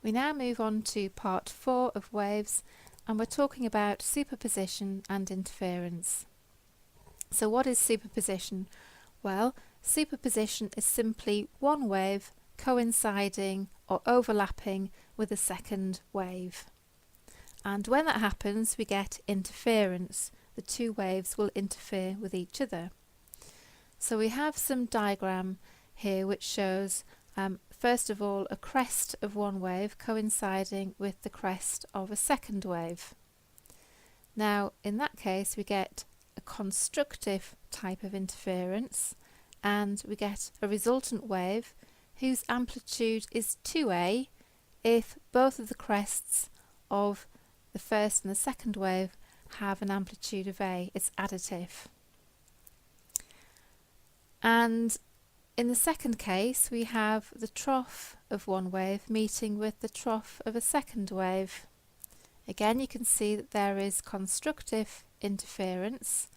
We now move on to part 4 of waves, and we're talking about superposition and interference. So what is superposition? Well, superposition is simply one wave coinciding or overlapping with a second wave. And when that happens, we get interference. The two waves will interfere with each other. So we have some diagram here which shows first of all a crest of one wave coinciding with the crest of a second wave. Now in that case we get a constructive type of interference, and we get a resultant wave whose amplitude is 2a if both of the crests of the first and the second wave have an amplitude of a. It's additive. And in the second case we have the trough of one wave meeting with the trough of a second wave. Again, you can see that there is constructive interference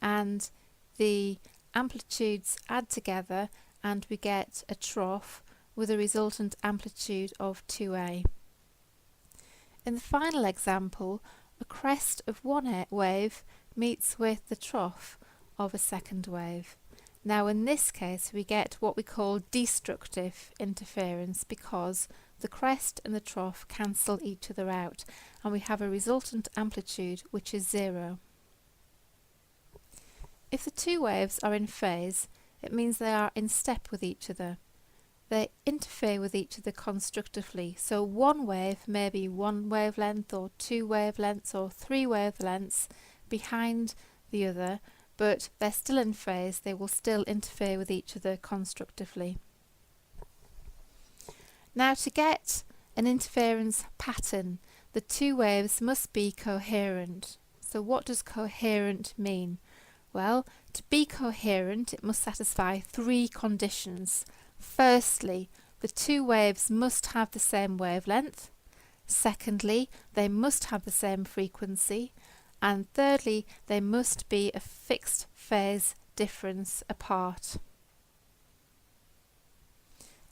and the amplitudes add together and we get a trough with a resultant amplitude of 2a. In the final example, a crest of one wave meets with the trough of a second wave. Now in this case we get what we call destructive interference because the crest and the trough cancel each other out and we have a resultant amplitude which is 0. If the two waves are in phase, it means they are in step with each other. They interfere with each other constructively, so one wave may be one wavelength or two wavelengths or three wavelengths behind the other, but they're still in phase. They will still interfere with each other constructively. Now to get an interference pattern, the two waves must be coherent. So what does coherent mean? Well, to be coherent it must satisfy three conditions. Firstly, the two waves must have the same wavelength. Secondly, they must have the same frequency. And thirdly, they must be a fixed phase difference apart.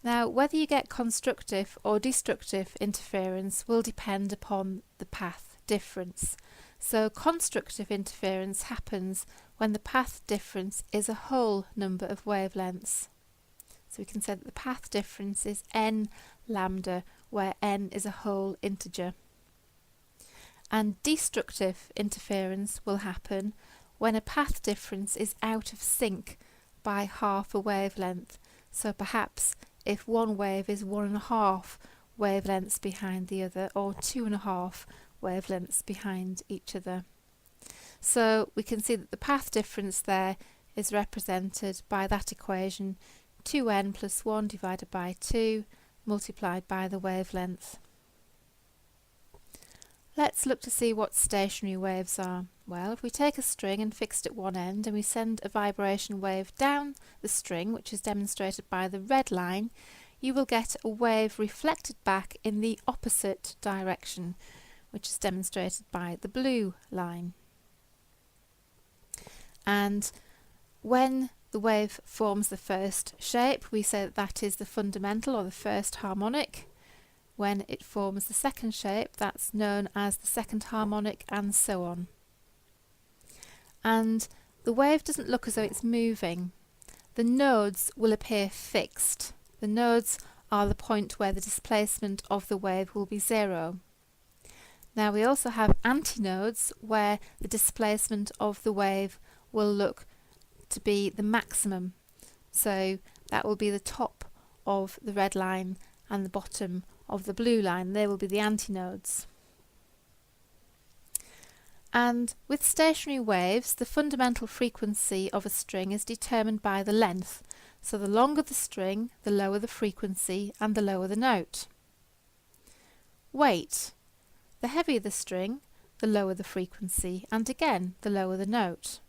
Now, whether you get constructive or destructive interference will depend upon the path difference. So constructive interference happens when the path difference is a whole number of wavelengths. So we can say that the path difference is n lambda, where n is a whole integer. And destructive interference will happen when a path difference is out of sync by half a wavelength. So perhaps if one wave is 1.5 wavelengths behind the other, or 2.5 wavelengths behind each other. So we can see that the path difference there is represented by that equation 2n plus 1 divided by 2 multiplied by the wavelength. Let's look to see what stationary waves are. Well, if we take a string and fix it at one end and we send a vibration wave down the string, which is demonstrated by the red line, you will get a wave reflected back in the opposite direction, which is demonstrated by the blue line. And when the wave forms the first shape, we say that that is the fundamental or the first harmonic. When it forms the second shape, that's known as the second harmonic, and so on. And the wave doesn't look as though it's moving. The nodes will appear fixed. The nodes are the point where the displacement of the wave will be 0. Now we also have antinodes where the displacement of the wave will look to be the maximum. So that will be the top of the red line and the bottom of the blue line. They will be the antinodes. And with stationary waves, the fundamental frequency of a string is determined by the length. So the longer the string, the lower the frequency and the lower the note. Weight. The heavier the string, the lower the frequency and again the lower the note.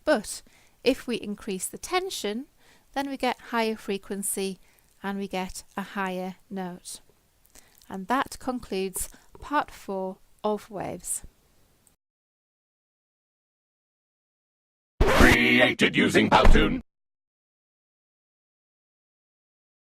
But if we increase the tension, then we get higher frequency and we get a higher note. And that concludes part 4 of waves. Created using Powtoon.